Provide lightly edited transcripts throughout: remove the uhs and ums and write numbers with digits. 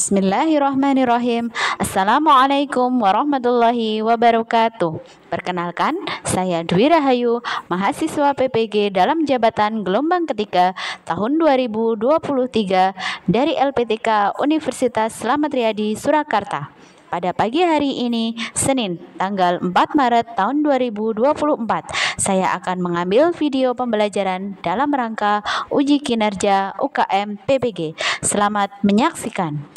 Bismillahirrahmanirrahim. Assalamualaikum warahmatullahi wabarakatuh. Perkenalkan, saya Dwi Rahayu, mahasiswa PPG dalam jabatan gelombang ketiga tahun 2023 dari LPTK Universitas Slamet Riyadi, Surakarta. Pada pagi hari ini, Senin, tanggal 4 Maret tahun 2024, saya akan mengambil video pembelajaran dalam rangka uji kinerja UKM PPG. Selamat menyaksikan.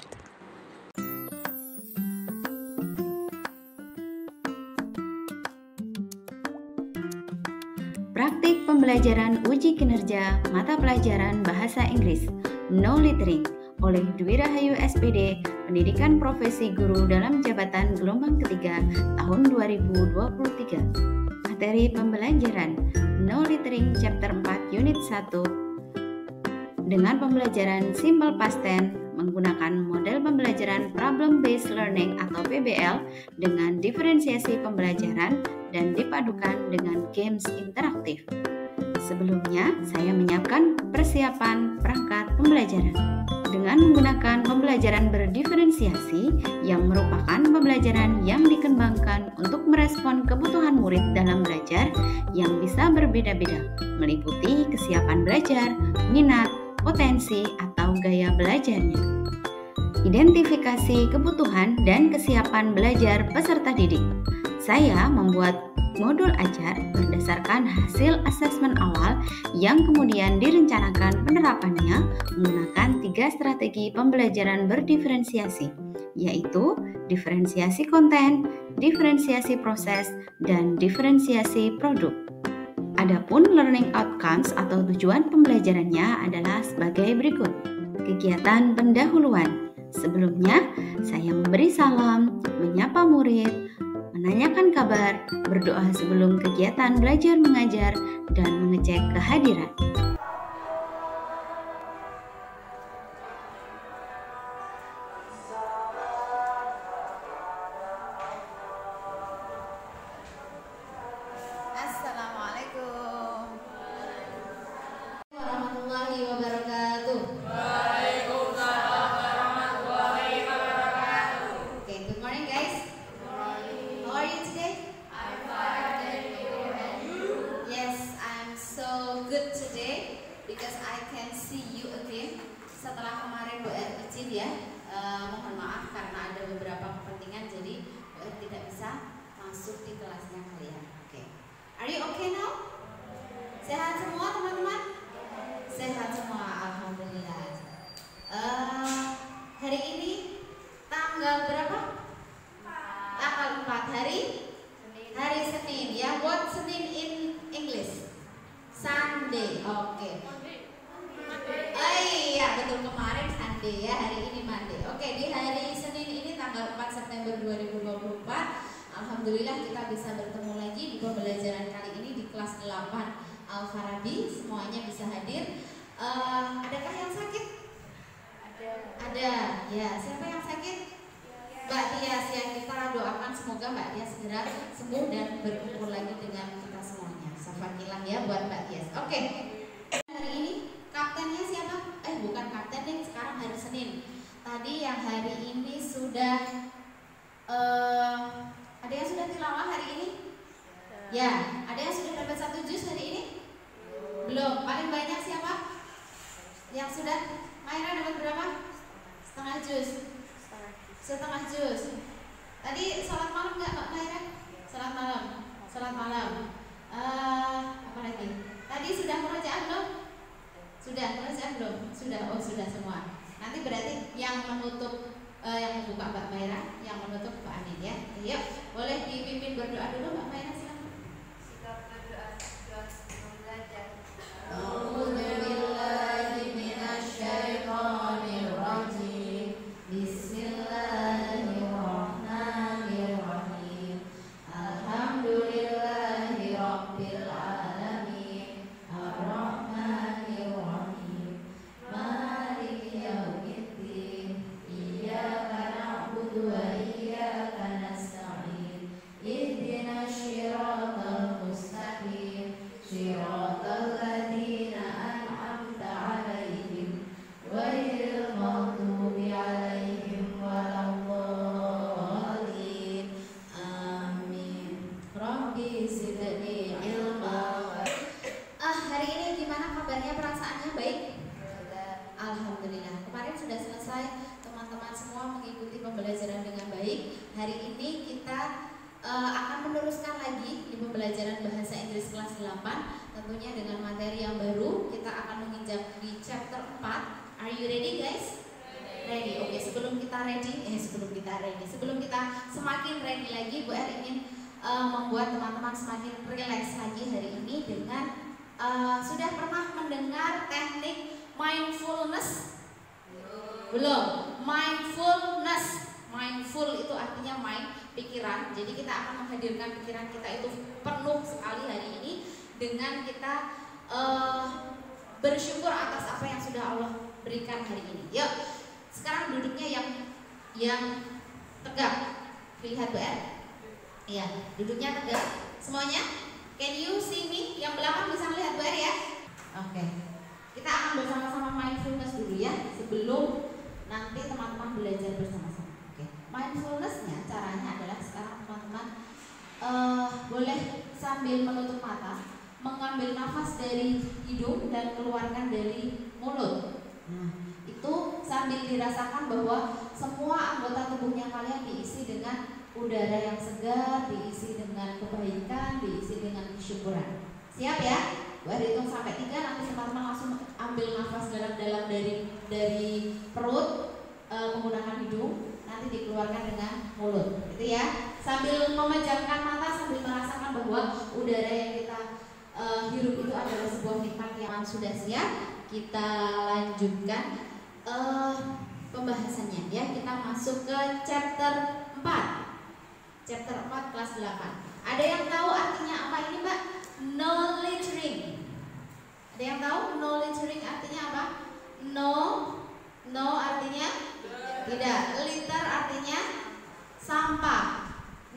Praktik pembelajaran uji kinerja mata pelajaran bahasa Inggris No Littering oleh Dwi Rahayu SPD, Pendidikan Profesi Guru dalam Jabatan Gelombang Ketiga tahun 2023. Materi pembelajaran No Littering Chapter 4 Unit 1 dengan pembelajaran Simple Past Tense menggunakan model pembelajaran Problem Based Learning atau PBL dengan diferensiasi pembelajaran dan dipadukan dengan games interaktif. Sebelumnya, saya menyiapkan persiapan perangkat pembelajaran dengan menggunakan pembelajaran berdiferensiasi yang merupakan pembelajaran yang dikembangkan untuk merespon kebutuhan murid dalam belajar yang bisa berbeda-beda, meliputi kesiapan belajar, minat, potensi, atau gaya belajarnya. Identifikasi kebutuhan dan kesiapan belajar peserta didik. Saya membuat modul ajar berdasarkan hasil asesmen awal yang kemudian direncanakan penerapannya menggunakan 3 strategi pembelajaran berdiferensiasi, yaitu diferensiasi konten, diferensiasi proses, dan diferensiasi produk. Adapun learning outcomes atau tujuan pembelajarannya adalah sebagai berikut. Kegiatan pendahuluan. Sebelumnya, saya memberi salam, menyapa murid, menanyakan kabar, berdoa sebelum kegiatan belajar mengajar, dan mengecek kehadiran. Assalamualaikum warahmatullahi wabarakatuh. Waalaikumsalam warahmatullahi wabarakatuh. Okay, good morning guys. How are you today? I'm fine, thank you. And you? Yes, I'm so good today because I can see you again. Setelah kemarin WR izin ya, mohon maaf karena ada beberapa kepentingan jadi WR tidak bisa masuk di kelasnya kalian. Oke, are you okay now? Sehat semua teman-teman? Sehat semua, alhamdulillah. Hari ini tanggal berapa? Tanggal 4 hari Senin ya. What Senin in English? Sunday. Oke. Oh iya betul, kemarin Sunday ya, hari ini Monday. Oke, di hari Senin ini tanggal 4 September 2024, alhamdulillah kita bisa bertemu lagi di pembelajaran kali ini di kelas 8 Al-Farabi. Semuanya bisa hadir. Adakah yang sakit? Ada. Ya, siapa yang sakit? Mbak Tias, ya, kita doakan semoga Mbak Tias segera sembuh dan berkumpul lagi dengan kita semuanya. Safakilah ya buat Mbak Tias. Oke. Hari ini kaptennya siapa? Bukan kapten nih, sekarang hari Senin. Tadi yang hari ini sudah ada yang sudah tilawah hari ini? Ya, ada yang sudah dapat 1 juz hari ini? Belum. Paling banyak siapa? Yang sudah? Maira dapat berapa? Setengah juz. Setengah juz. Tadi sholat malam nggak Mbak Maira? Sholat malam. Sholat malam. Apa lagi? Tadi sudah murojaah belum? Sudah murojaah belum? Sudah. Oh sudah semua. Nanti berarti yang menutup, yang membuka Mbak Maira, yang menutup Mbak Anin ya. Yuk, boleh dipimpin berdoa dulu Mbak Maira, silakan. Sikap berdoa sebelum belajar. Bismillahirrahmanirrahim. Alhamdulillahirabbil alamin. Arrahmanirrahim. Maliki yaumiddin. Iyyaka na'budu wa iyyaka nasta'in. Ihdinas hari ini kita akan meneruskan lagi di pembelajaran bahasa Inggris kelas 8, tentunya dengan materi yang baru. Kita akan menginjak di chapter 4. Are you ready guys? Ready. Oke, sebelum kita semakin ready lagi, Bu Er ingin membuat teman-teman semakin relax lagi hari ini dengan sudah pernah mendengar teknik mindfulness? Belum. Mindful itu artinya mind, pikiran. Jadi kita akan menghadirkan pikiran kita itu penuh sekali hari ini dengan kita bersyukur atas apa yang sudah Allah berikan hari ini. Yuk, sekarang duduknya yang tegak. Lihat Bu Er. Iya, duduknya tegak. Semuanya. Can you see me? Yang belakang bisa melihat Bu Er ya? Oke. Kita akan bersama-sama mindfulness dulu ya, sebelum nanti teman-teman belajar bersama-sama. Oke. Mindfulnessnya caranya adalah sekarang teman-teman boleh sambil menutup mata, mengambil nafas dari hidung dan keluarkan dari mulut. Nah, itu sambil dirasakan bahwa semua anggota tubuhnya kalian diisi dengan udara yang segar, diisi dengan kebaikan, diisi dengan kesyukuran. Siap ya? Gua hitung sampai 3, nanti teman-teman langsung ambil nafas dalam-dalam dari perut menggunakan hidung, nanti dikeluarkan dengan mulut. Gitu ya. Sambil memejamkan mata, sambil merasakan bahwa udara yang kita hirup itu adalah sebuah nikmat yang sudah siap. Kita lanjutkan pembahasannya ya. Kita masuk ke chapter 4. Chapter 4 kelas 8. Ada yang tahu artinya apa ini, Mbak? Knowledge ring. Ada yang tahu knowledge ring artinya apa? No artinya tidak. Litter artinya sampah.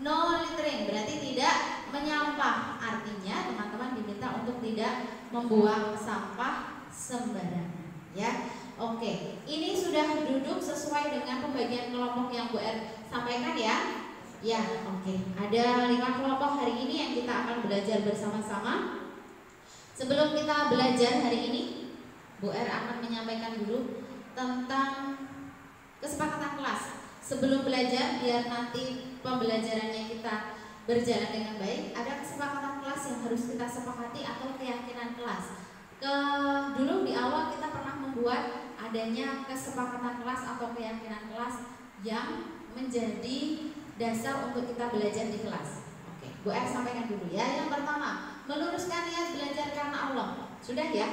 No littering berarti tidak menyampah. Artinya teman-teman diminta untuk tidak membuang sampah sembarangan ya. Oke, ini sudah duduk sesuai dengan pembagian kelompok yang Bu Er sampaikan ya. Ya, oke. Ada 5 kelompok hari ini yang kita akan belajar bersama-sama. Sebelum kita belajar hari ini, Bu Er akan menyampaikan dulu tentang kesepakatan kelas. Sebelum belajar, biar nanti pembelajarannya kita berjalan dengan baik, ada kesepakatan kelas yang harus kita sepakati atau keyakinan kelas. Dulu di awal kita pernah membuat adanya kesepakatan kelas atau keyakinan kelas yang menjadi dasar untuk kita belajar di kelas. Oke, Bu Er sampaikan dulu ya. Yang pertama, meluruskan niat belajar karena Allah. Sudah ya?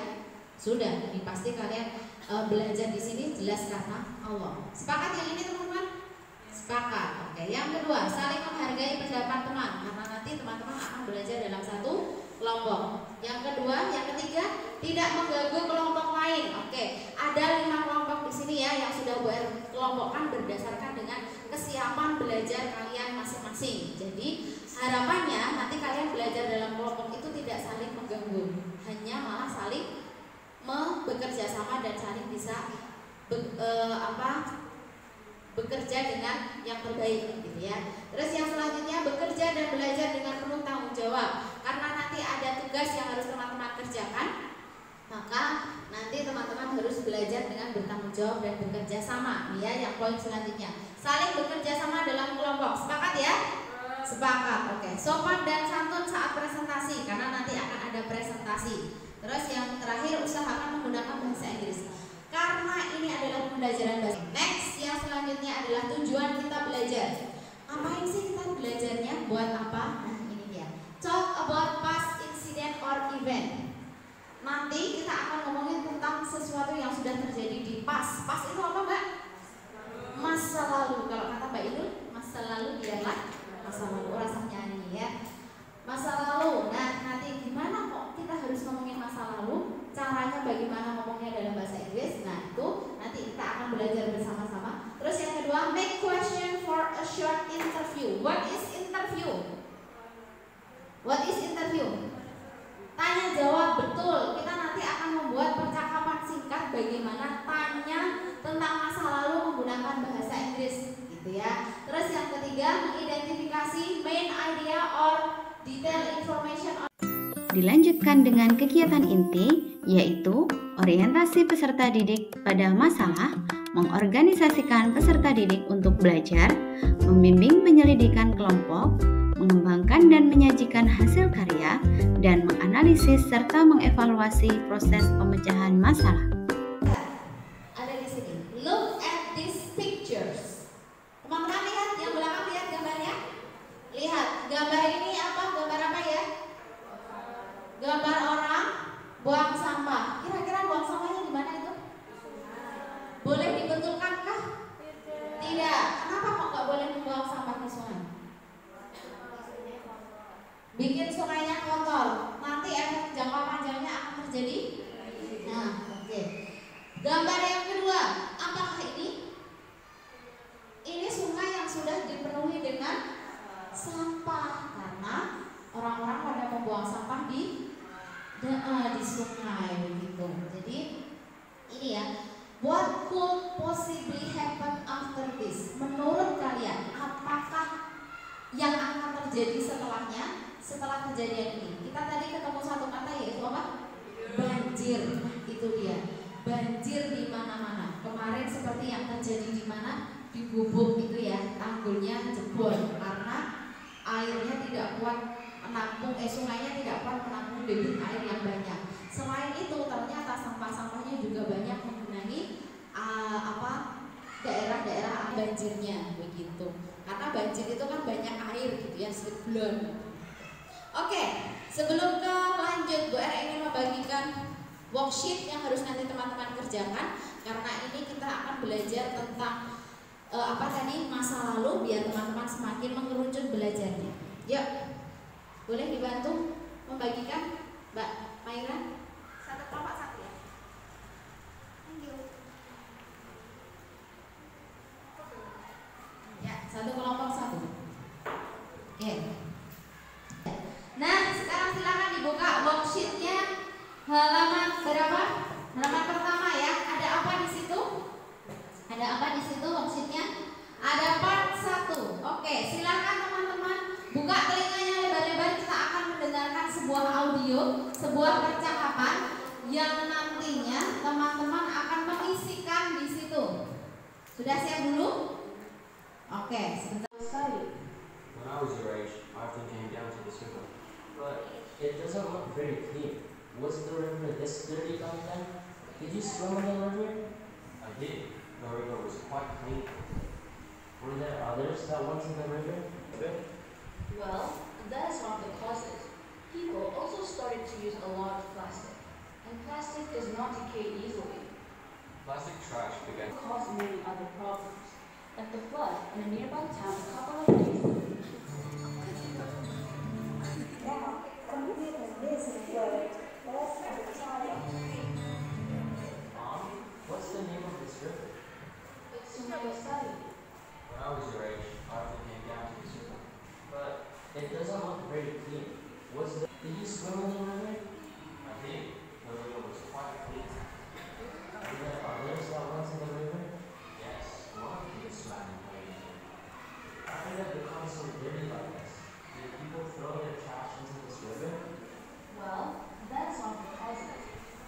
Sudah. Pasti kalian belajar di sini jelas karena Allah. Sepakat yang ini teman-teman? Sepakat. Oke. Yang kedua, saling menghargai pendapat teman karena nanti teman-teman akan belajar dalam satu kelompok. Yang kedua, yang ketiga, tidak mengganggu kelompok lain. Oke. Ada 5 kelompok di sini ya yang sudah Bu Er kelompokkan berdasarkan dengan kesiapan belajar kalian masing-masing. Jadi harapannya nanti kalian belajar dalam kelompok itu tidak saling mengganggu, hanya malah saling bekerja sama dan saling bisa bekerja dengan yang terbaik gitu ya. Terus yang selanjutnya, bekerja dan belajar dengan penuh tanggung jawab. Karena nanti ada tugas yang harus teman-teman kerjakan, maka nanti teman-teman harus belajar dengan bertanggung jawab dan bekerja sama. Ya, yang poin selanjutnya, saling bekerja sama dalam kelompok. Sepakat ya? Sepakat. Oke. Sopan dan santun saat presentasi karena nanti akan ada presentasi. Terus yang terakhir, usahakan menggunakan bahasa Inggris karena ini adalah pembelajaran bahasa. Next, yang selanjutnya adalah tujuan kita belajar. Ngapain sih kita belajarnya? Buat apa? Nah, ini dia. Talk about past incident or event. Nanti kita akan ngomongin tentang sesuatu yang sudah terjadi di past. Past itu apa, Mbak? Masa lalu. Kalau kata Mbak Inul, masa lalu biarlah masa lalu. Rasa nyanyi ya. Masa lalu. Nah, nanti gimana kok kita harus ngomongin masa lalu? Caranya bagaimana ngomongnya dalam bahasa Inggris? Nah, itu nanti kita akan belajar bersama-sama. Terus yang kedua, make question for a short interview. What is interview? What is interview? Tanya jawab, betul. Kita nanti akan membuat percakapan singkat bagaimana tanya tentang masa lalu menggunakan bahasa Inggris gitu ya. Terus yang ketiga, mengidentifikasi main idea or detail information. Dilanjutkan dengan kegiatan inti, yaitu orientasi peserta didik pada masalah, mengorganisasikan peserta didik untuk belajar, membimbing penyelidikan kelompok, mengembangkan dan menyajikan hasil karya, dan menganalisis serta mengevaluasi proses pemecahan masalah. Ada di sini. Look at these pictures. Teman-teman lihat yang belakang, lihat gambarnya. Lihat, gambar ini apa? Gambar apa ya? Gambar orang buang sampah. Kira-kira buang sampahnya di mana itu? Boleh dibetulkan kah? Tidak. Kenapa kok nggak boleh membuang sampah di sungai? Bikin sungainya kotor. Nanti efek jangka panjangnya akan terjadi. Nah, oke. Gambar yang kedua, apakah ini? Ini sungai yang sudah dipenuhi dengan sampah karena orang-orang pada membuang sampah di sungai begitu. Jadi ini ya. What could possibly happen after this? Menurut kalian, apakah yang akan terjadi setelah kejadian ini? Kita tadi ketemu satu kata, yaitu apa? Banjir. Nah, itu dia. Banjir di mana-mana. Kemarin seperti yang terjadi di mana? Di Gubuk itu ya, tanggulnya jebol karena airnya tidak kuat menampung, sungainya tidak kuat menampung debit air yang banyak. Selain itu ternyata sampah-sampahnya juga banyak menggenangi daerah-daerah banjirnya begitu. Karena banjir itu kan banyak air gitu ya, seblon. Oke, sebelum ke lanjut, Bu R ingin membagikan worksheet yang harus nanti teman-teman kerjakan. Karena ini kita akan belajar tentang masa lalu, biar teman-teman semakin mengerucut belajarnya. Yuk, boleh dibantu membagikan, Mbak Maira? Satu kelompok satu ya. Thank you. Ya, satu kelompok satu. Oke. Nah, sekarang silakan dibuka worksheetnya, halaman berapa? Halaman pertama ya. Ada apa di situ? Ada apa di situ worksheetnya? Ada part 1. Oke, silakan teman-teman buka telinganya lebar-lebar. Kita akan mendengarkan sebuah audio, sebuah percakapan yang nantinya teman-teman akan mengisikan di situ. Sudah siap dulu? Oke, sebentar. When I was your age, I often came down to this river, but it doesn't look very clean. Was the river this dirty back then? Did you swim in the river? I did. The river was quite clean. Were there others that went in the river? Well, that is one of the causes. People also started to use a lot of plastic, and plastic does not decay easily. Plastic trash began It caused many other problems, like the flood in a nearby town a couple of days ago. Mom, what's the name of this river? It's Sungai. When I was your age, I often came down to this river, but it doesn't look very clean. Did you swim in the river? I did. The river was quite clean. Were there others that went in the river? Yes, one of them swam in the river. How did it become so dirty like this? Did people throw their trash into this river? Well, that is one of the causes.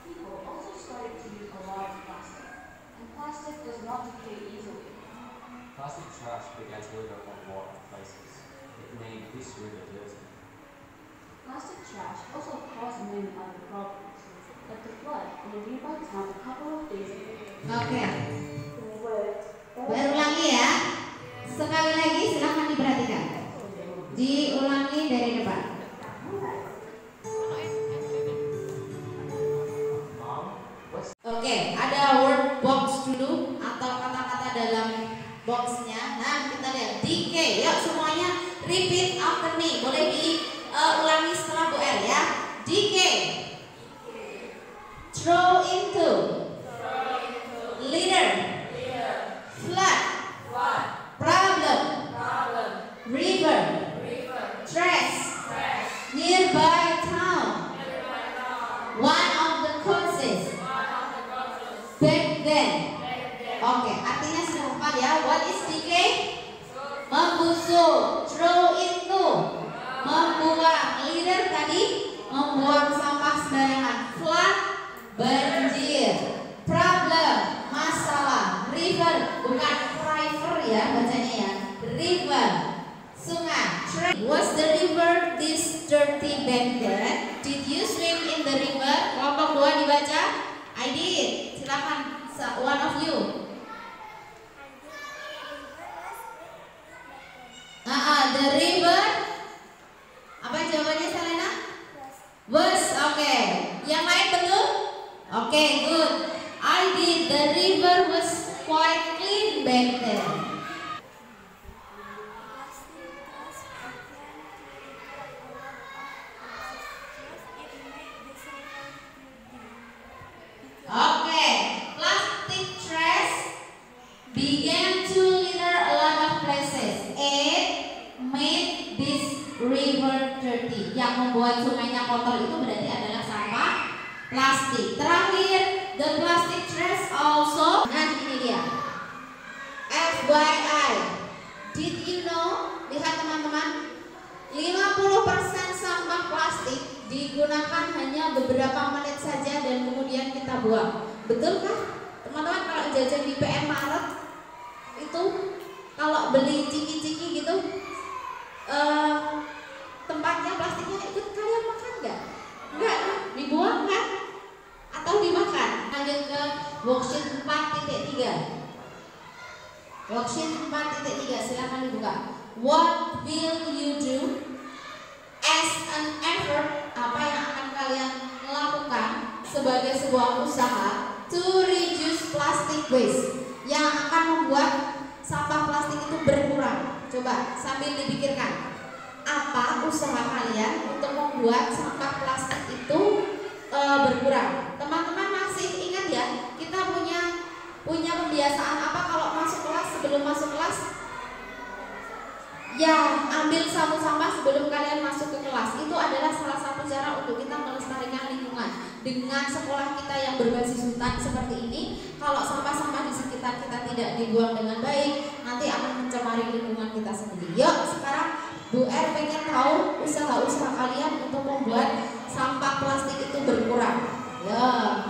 People also started to use a lot of plastic, and plastic does not decay easily. Plastic trash began to litter up water places. It made this river dirty. Plastic trash also caused many other problems, like the flood in a nearby town a couple of days ago. Oke. Berulangi ya. Sekali lagi silahkan diperhatikan. Diulangi dari depan. Oke, ada word box dulu atau kata-kata dalam boxnya. Nah, kita lihat decay. Yuk semuanya repeat after me. Boleh diulangi setelah Bu R ya. Decay. Throw into. Leader. Flood. Problem. River. Trash. Nearby town. One of the causes. Back then. Oke, artinya sudah hafal ya. What is decay? Membusuk. Throw into. Membuang. Leader tadi membuang sampah sembarangan. Flood. Banjir. Was the river this dirty back then? Did you swim in the river? Kelompok 2 dibaca. I did. Silakan one of you. The river. Apa jawabannya Selena? Was. Oke. Yang lain betul? Oke, good. I did. The river was quite clean back then. Okay, plastic trash began to litter a lot of places. It made this river dirty. Yang membuat sungainya kotor itu berarti adalah sampah plastik. Terakhir, the plastic trash also. Nah, ini dia. FYI, did you know? Lihat teman-teman, 50% sampah plastik digunakan hanya beberapa menit saja dan kemudian kita buang. Betul kan? Teman-teman kalau jajan di PM Maret itu kalau beli ciki-ciki gitu tempatnya plastiknya ikut kalian makan nggak? Enggak, dibuang kan? Atau dimakan? Lanjut ke worksheet 4.3. Worksheet 4.3 silakan dibuka. What will you do as an effort? Apa yang akan kalian lakukan sebagai sebuah usaha to reduce plastic waste yang akan membuat sampah plastik itu berkurang? Coba sambil dipikirkan, apa usaha kalian untuk membuat sampah plastik itu berkurang? Teman-teman masih ingat ya, kita punya pembiasaan apa kalau masuk kelas? Sebelum masuk kelas, ya, ambil sapu sampah sebelum kalian masuk ke kelas. Itu adalah salah satu cara untuk kita melestarikan lingkungan. Dengan sekolah kita yang berbasis hutan seperti ini, kalau sampah-sampah di sekitar kita tidak dibuang dengan baik, nanti akan mencemari lingkungan kita sendiri. Yuk, sekarang Bu R pengen tahu usaha-usaha kalian untuk membuat sampah plastik itu berkurang. Ya,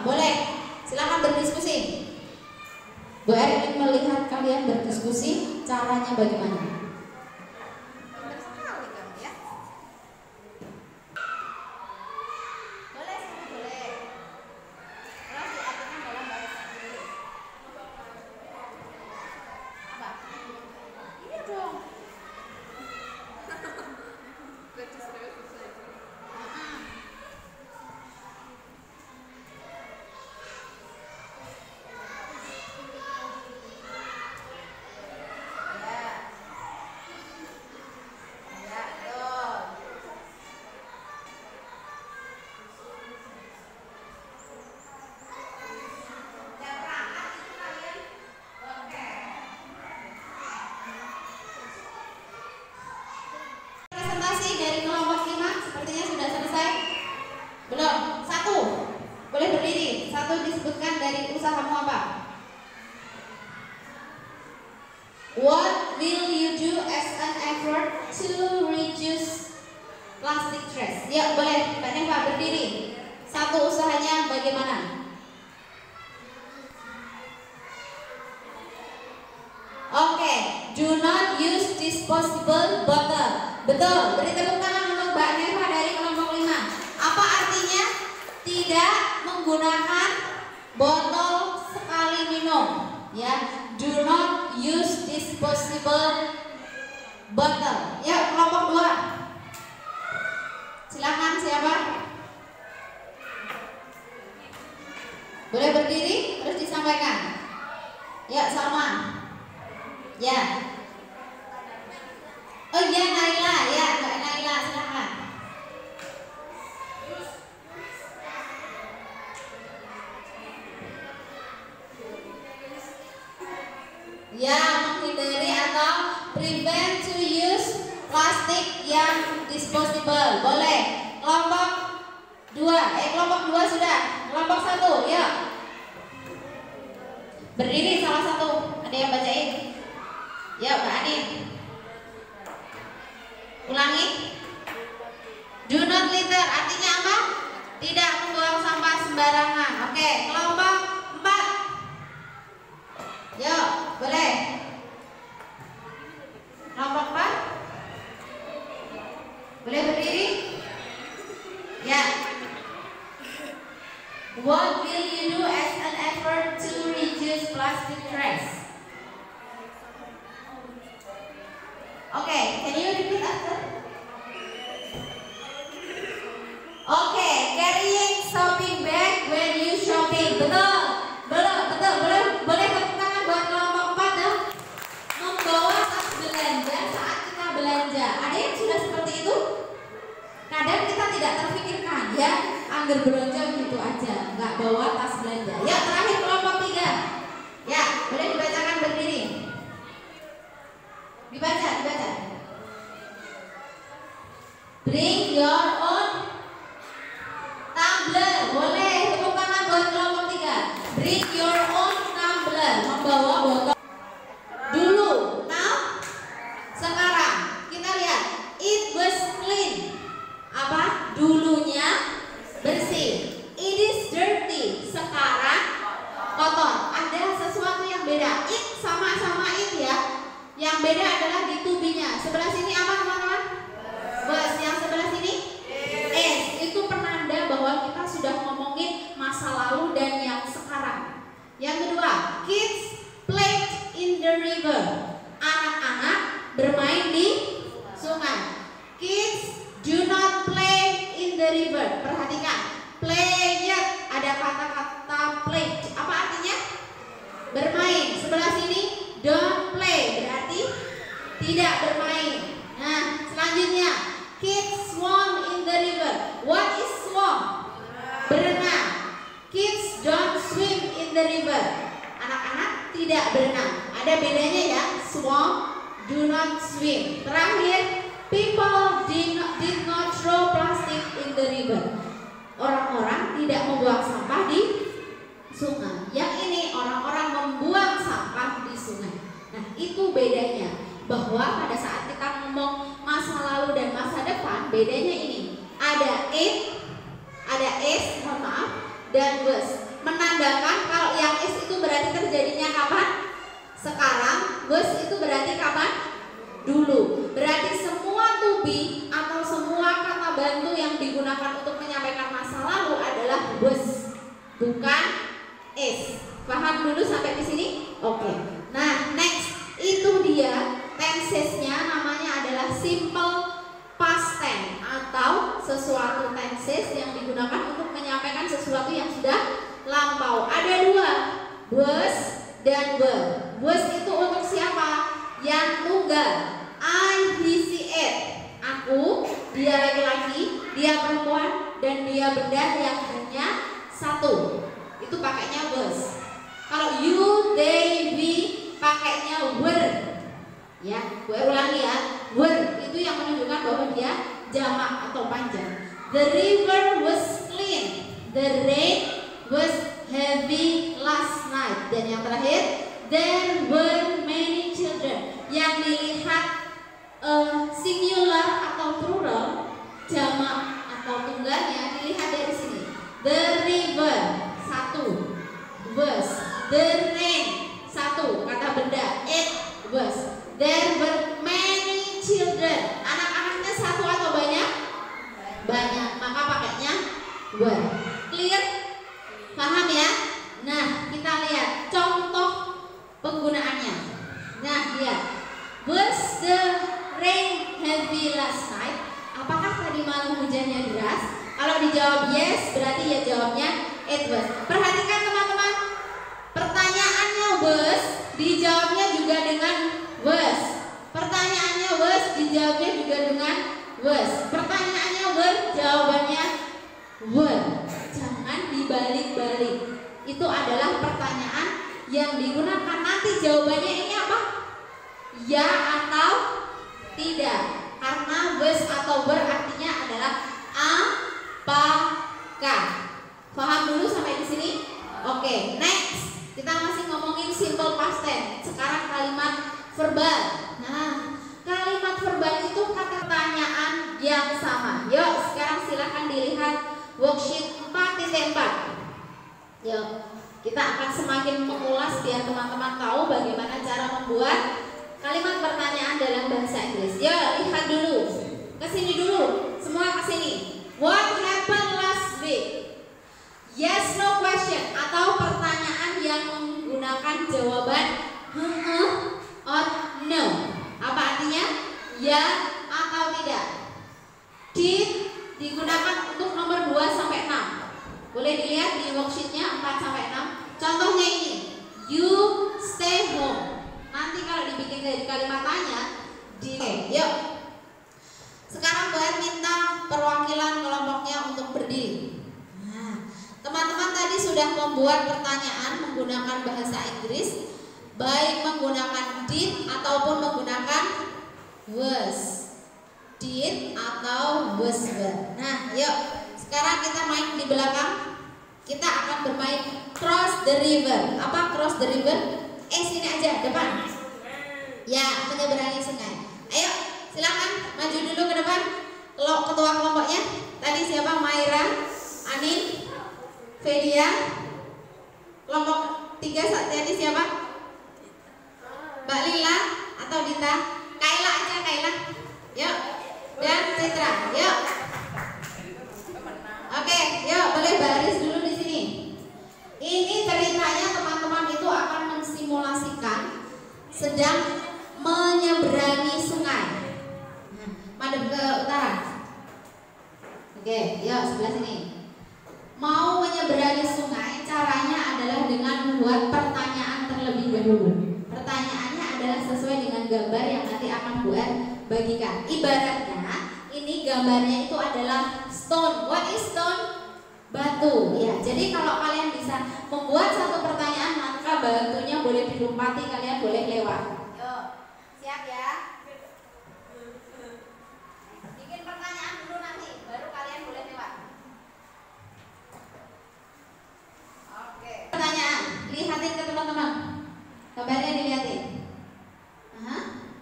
boleh. Silakan berdiskusi. Bu R ingin melihat kalian berdiskusi, caranya bagaimana? Dari kelompok 5 sepertinya sudah selesai. Belum? 1. Boleh berdiri. 1 disebutkan dari usahamu apa? What will you do as an effort to reduce plastic trash? Ya, boleh. Mbak Neva berdiri. 1 usahanya bagaimana? Oke, do not use disposable bottle. Betul, beri tepuk tangan untuk Mbak Neva dari kelompok 5. Apa artinya? Tidak menggunakan botol sekali minum. Ya, do not use disposable bottle. Ya, kelompok 2. Silakan siapa? Boleh berdiri terus disampaikan. Ya, sama. Ya. Oh iya, Naila, ya Mbak Naila, silakan. Ya, menghindari atau prevent to use plastik yang disposable. Boleh. Kelompok 2, kelompok 2 sudah. Kelompok 1, ya. Berdiri salah satu. Ada yang bacain? Ya, Mbak Anin. Ulangi. Do not litter artinya apa? Tidak membuang sampah sembarangan. Oke, kelompok 4. Yuk, boleh. Kelompok 4. What will you do as an effort to reduce plastic trash? Okay, can you repeat after? Okay, carrying shopping bag when you shopping. Betul, boleh tepuk tangan buat kelompok 4 ya. Membawa tas belanja saat kita belanja. Ada yang sudah seperti itu? Kadang kita tidak terpikirkan ya, anggar belanja gitu aja, nggak bawa tas belanja. Ya, terakhir kelompok 3. Ya, boleh dibacakan berdiri. Dibaca. Bring your own tumbler. Boleh tepuk tangan buat kelompok 3. Bring your own tumbler. Membawa botol. Dulu, now, sekarang kita lihat. It was clean. Apa? Dulunya bersih. It is dirty. Sekarang kotor. Ada sesuatu yang beda. It sama-sama it ya. Yang beda adalah di tubinya. Sebelah sini apa teman-teman? Was. Yang sebelah sini? Is. Itu penanda bahwa kita sudah ngomongin masa lalu dan yang sekarang. Yang kedua, kids played in the river. Anak-anak bermain di sungai. Kids do not play in the river. Perhatikan, play yet ada kata-kata play. Apa artinya? Bermain. Sebelah sini don't play berarti tidak bermain. Nah, selanjutnya kids swam in the river. What is swam? Berenang. Kids don't swim in the river. Anak-anak tidak berenang. Ada bedanya ya. Swam, do not swim. Terakhir, people did not throw plastic in the river. Orang-orang tidak membuang sampah di sungai. Yang ini orang-orang membuang sampah di sungai. Nah, itu bedanya. Bahwa pada saat kita ngomong masa lalu dan masa depan, bedanya ini. Ada it, ada is, mohon maaf, dan was. Menandakan kalau yang is itu berarti terjadinya kapan? Sekarang. Was itu berarti kapan? Dulu. Berarti semua to be atau semua kata bantu yang digunakan untuk menyampaikan masa lalu adalah was, bukan is. Paham dulu sampai di sini? Oke. Nah, next itu dia tensesnya, namanya adalah simple past tense atau sesuatu tenses yang digunakan untuk menyampaikan sesuatu yang sudah lampau. Ada dua, was dan were. Was itu untuk siapa? Yang tunggal. I, he, she, it. Aku, dia laki-laki, dia perempuan, dan dia benda yang hanya satu. Itu pakainya was. Kalau you, they, we, pakainya were. Ya, gue ulangi ya. Were itu yang menunjukkan bahwa dia jamak atau panjang. The river was clean. The rain was heavy last night. Dan yang terakhir, there were many children. Yang dilihat singular atau plural, jamak atau tunggalnya dilihat dari sini. The river satu, was. The rain satu, kata benda. It was. There were many children. Anak-anaknya satu atau banyak? Banyak. Maka pakainya were. Clear? Paham ya? Nah, kita lihat contoh penggunaannya. Nah, lihat. Was the rain heavy last night? Apakah tadi malam hujannya deras? Kalau dijawab yes, berarti ya jawabnya it was. Perhatikan teman-teman. Pertanyaannya was, dijawabnya juga dengan was. Pertanyaannya was, dijawabnya juga dengan was. Pertanyaannya were, jawabannya were. Jangan dibalik-balik. Itu adalah pertanyaan yang digunakan. Nanti jawabannya ini apa? Ya atau tidak. Karena was atau were artinya adalah apakah. Paham dulu sampai di sini? Oke, next. Kita masih ngomongin simple past tense. Sekarang kalimat verbal. Nah, kalimat verbal itu kata pertanyaan yang sama. Yuk, sekarang silahkan dilihat worksheet 4.4. Yuk, kita akan semakin mengulas biar teman-teman tahu bagaimana cara membuat kalimat pertanyaan dalam bahasa Inggris. Yuk, lihat dulu. Kesini dulu, semua kesini. What happened last week? Yes, no Boleh dilihat di worksheetnya 4-6. Contohnya ini, you stay home. Nanti kalau dibikin dari kalimat tanya, yuk. Sekarang Bu Er minta perwakilan kelompoknya untuk berdiri. Nah, teman-teman tadi sudah membuat pertanyaan menggunakan bahasa Inggris, baik menggunakan did ataupun menggunakan was. Did atau was were. Nah, yuk. Sekarang kita main di belakang. Kita akan bermain cross the river. Apa cross the river? Sini aja, depan. Ya, menyeberangi sungai. Ayo, silakan maju dulu ke depan. Ketua kelompoknya tadi siapa? Maira, Anin, Fedia. Kelompok 3 saat tadi siapa? Mbak Lila atau Dita? Kaila aja, Kaila. Yuk. Dan Citra. Yuk. Oke, yuk boleh baris dulu di sini. Ini ceritanya teman-teman itu akan mensimulasikan sedang menyeberangi sungai. Madep ke utara. Oke, yuk sebelah sini. Mau menyeberangi sungai, caranya adalah dengan membuat pertanyaan terlebih dahulu. Pertanyaannya adalah sesuai dengan gambar yang nanti akan Bu Er bagikan. Ibaratnya ini gambarnya itu adalah stone. What is stone? Batu. Ya, jadi kalau kalian bisa membuat satu pertanyaan, maka batunya boleh dilompati, kalian boleh lewat. Yuk, siap ya? Bikin pertanyaan dulu nanti, baru kalian boleh lewat. Oke. Pertanyaan, lihatin ke teman-teman. Gambarnya dilihatin.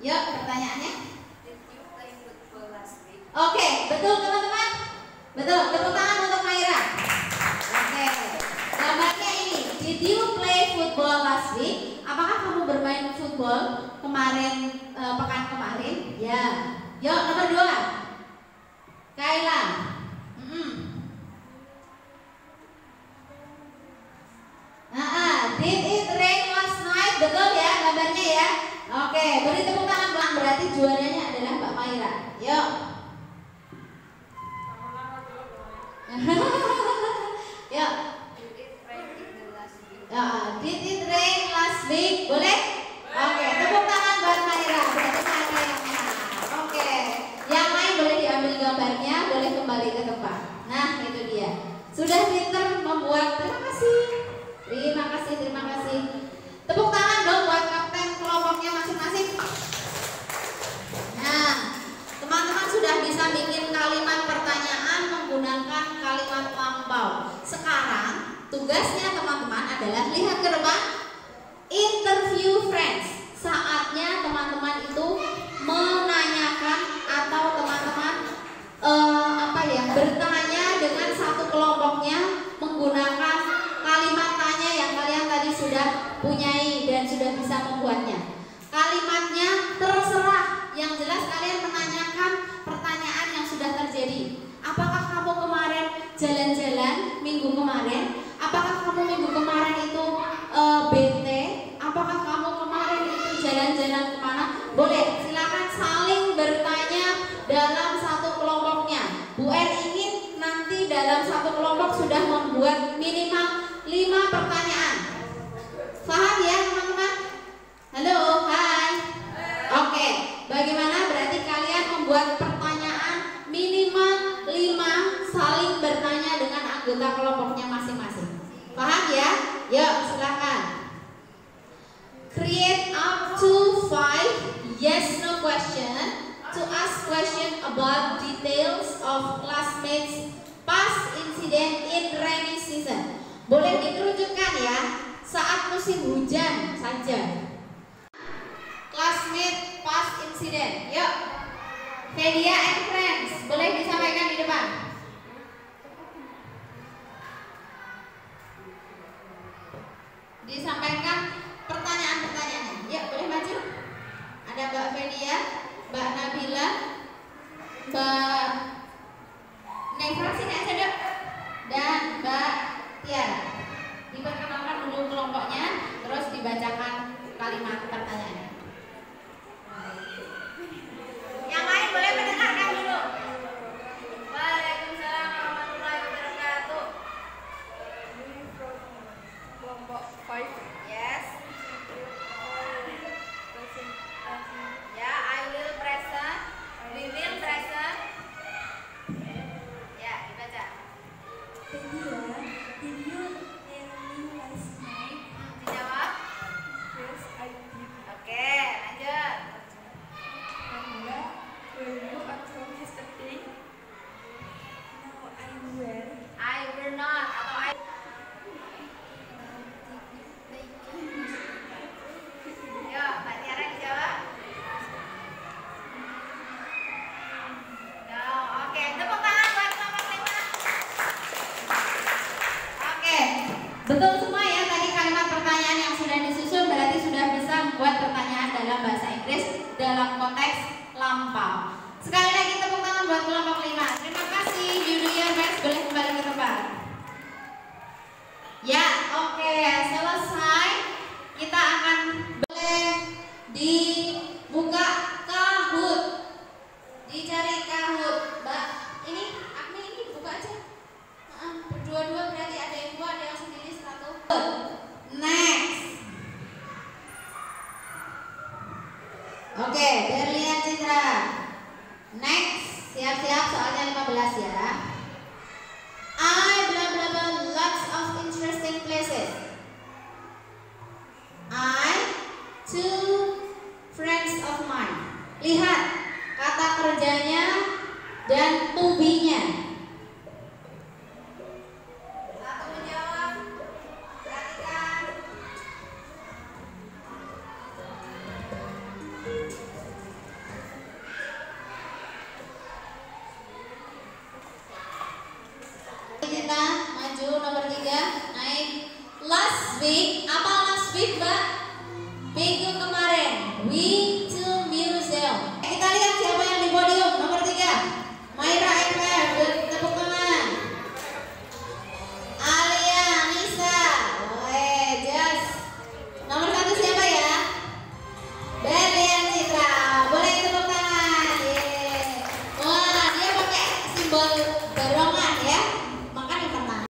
Yuk, pertanyaannya. Oke, betul teman-teman? Betul, tepuk tangan untuk Maira. Oke, gambarnya ini. Did you play football last week? Apakah kamu bermain football kemarin, pekan kemarin? Ya. Yuk, nomor 2. Kaila. Did it rain last night? Betul ya gambarnya ya. Oke, beri tepuk tangan Bang. Berarti juaranya adalah Mbak Maira. Yuk. Yuk. Did it rain last week? Boleh? Oke, tepuk tangan buat Maira. Berarti Maira yang menang. Oke. Yang lain boleh diambil gambarnya, boleh kembali ke tempat. Nah, itu dia. Sudah pinter membuat. Terima kasih. Terima kasih, terima kasih. Tepuk tangan dong buat kapten kelompoknya masing-masing. Nah, teman-teman sudah bisa bikin kalimat pertanyaan menggunakan kalimat lampau. Sekarang tugasnya teman-teman adalah lihat ke depan. Interview friends. Saatnya teman-teman itu menanyakan atau teman-teman bertanya dengan satu kelompoknya menggunakan kalimat tanya yang kalian tadi sudah punyai dan sudah bisa membuatnya. Kalimatnya terserah, yang jelas kalian menanyakan pertanyaan yang sudah terjadi. Apakah kamu kemarin jalan-jalan minggu kemarin? Apakah kamu minggu kemarin itu bete? Apakah kamu kemarin itu jalan-jalan kemana? Boleh, silakan saling bertanya dalam satu kelompoknya. Bu Er ingin nanti dalam satu kelompok sudah membuat minimal 5 pertanyaan. Paham ya teman-teman? Halo, hai. Oke, bagaimana berarti kalian membuat pertanyaan minimal 5, saling bertanya dengan anggota kelompoknya masing-masing. Paham ya? Yuk, silakan. Create up to 5 yes no question to ask question about details of classmates past incident in rainy season. Boleh dikerucutkan ya, saat musim hujan saja. Classmate past incident. Yuk. Fedia and friends, boleh disampaikan di depan. Disampaikan pertanyaan-pertanyaannya. Ya, boleh maju. Ada Mbak Fedia, Mbak Nabila, Mbak Nefra sini aja dok, dan Mbak Tiara. Diperkenalkan dulu kelompoknya, terus dibacakan kalimat pertanyaannya. Yang lain boleh mendengarkan dulu. Waalaikumsalam warahmatullahi wabarakatuh. Did you eat me last night? Dijawab. Yes, I did. Oke, lanjut. Anda, were you at home yesterday? No, I were. I were not atau I. Yo, Mbak Tiara dijawab. No, oke, tepuk tangan buat kelompok 5. Oke, betul semua ya tadi kalimat pertanyaan yang sudah disusun berarti sudah bisa membuat pertanyaan dalam bahasa Inggris dalam konteks lampau. Sekali lagi tepuk tangan buat kelompok 5. Terima kasih, you do your best, boleh kembali ke tempat. Ya, oke, selesai. Kita akan boleh dibuka Kahoot. Dicari Kahoot. Mbak, ini Agni ini buka aja. Berdua-dua berarti ada yang dua, ada yang sendiri satu. Next. Oke, Berlian Citra. Next, siap-siap soalnya 15 ya. I blah blah blah lots of interesting places. I two friends of mine. Lihat kata kerjanya dan to be-nya. Satu menjawab. Perhatikan. Kita maju nomor 3 naik. Last week, apa last week Mbak? Minggu kemarin, we to museum. Kita lihat siapa yang di podium nomor 3. Maira Ekmer, tepuk tangan. Alia Nisa, just. Nomor 1 siapa ya? Berlian Citra, boleh tepuk tangan. Wah, dia pakai simbol barongan ya. Makanya menang.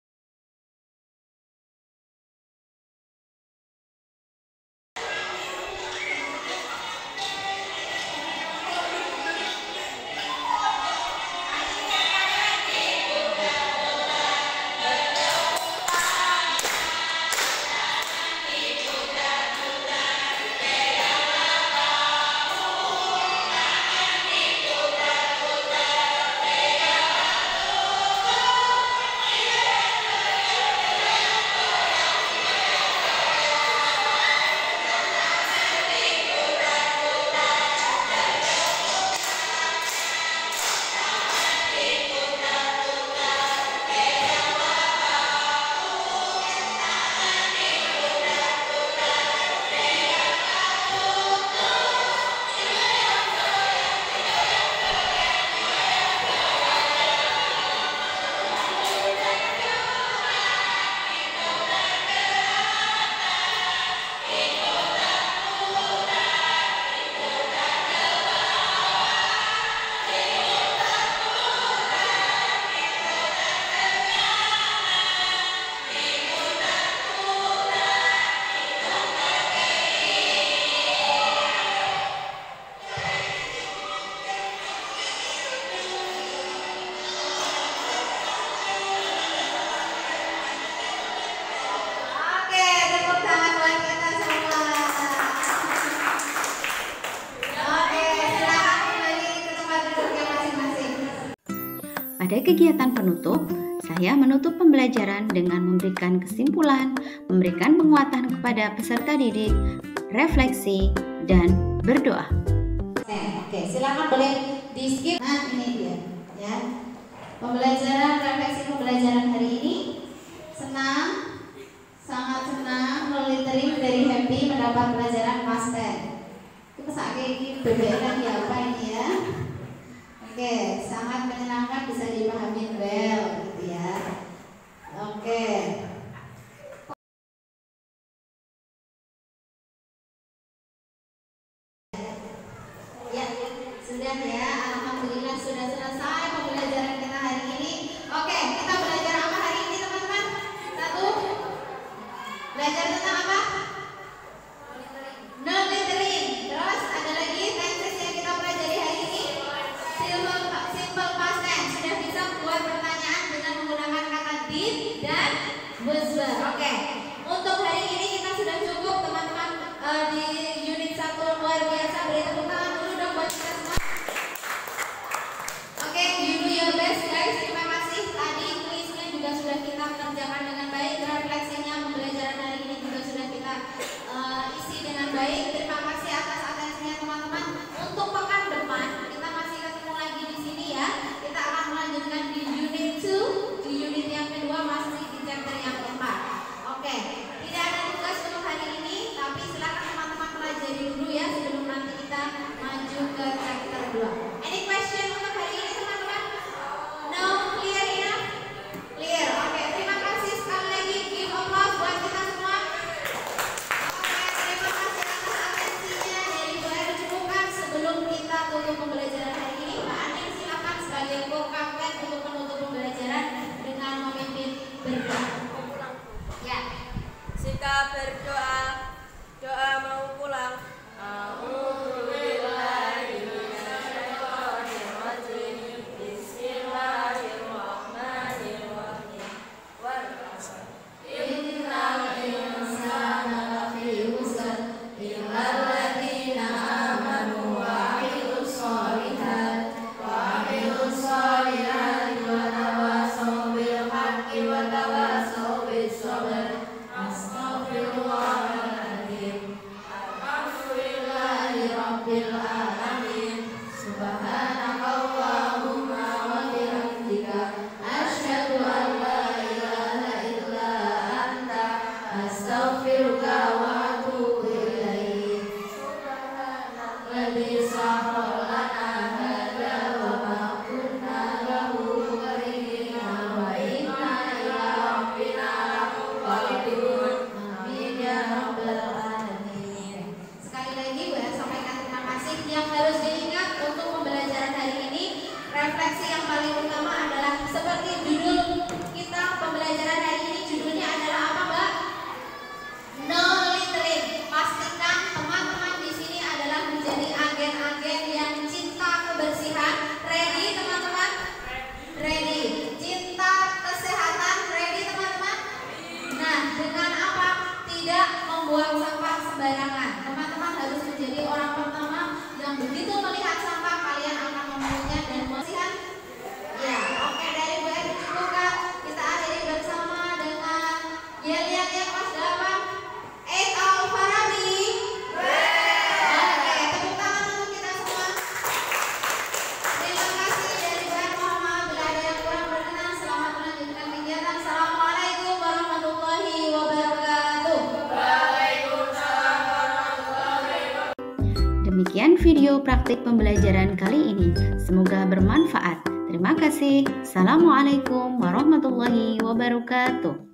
Oke, tepuk tangan buat kita semua. Oke, silakan kembali ke tempat duduknya masing-masing. Pada kegiatan penutup, saya menutup pembelajaran dengan memberikan kesimpulan, memberikan penguatan kepada peserta didik, refleksi, dan berdoa. Oke, silakan boleh di skip. Nah, ini dia ya. Pembelajaran refleksi pembelajaran hari ini senang, sangat senang, no littering, very happy mendapat pelajaran past tense. Kita saat ini BBM ya apa ini ya? Oke, sangat menyenangkan, bisa dipahami well gitu ya. Oke. Ya, sudah ya. Alhamdulillah sudah selesai pembelajaran kita hari ini. Oke, kita belajar apa hari ini teman-teman? Satu, belajar tentang apa? No littering. Terus ada lagi tenses yang kita pelajari hari ini. Simple past tense. Sudah bisa buat pertanyaan dengan menggunakan kata did, video praktik pembelajaran kali ini. Semoga bermanfaat. Terima kasih. Assalamualaikum warahmatullahi wabarakatuh.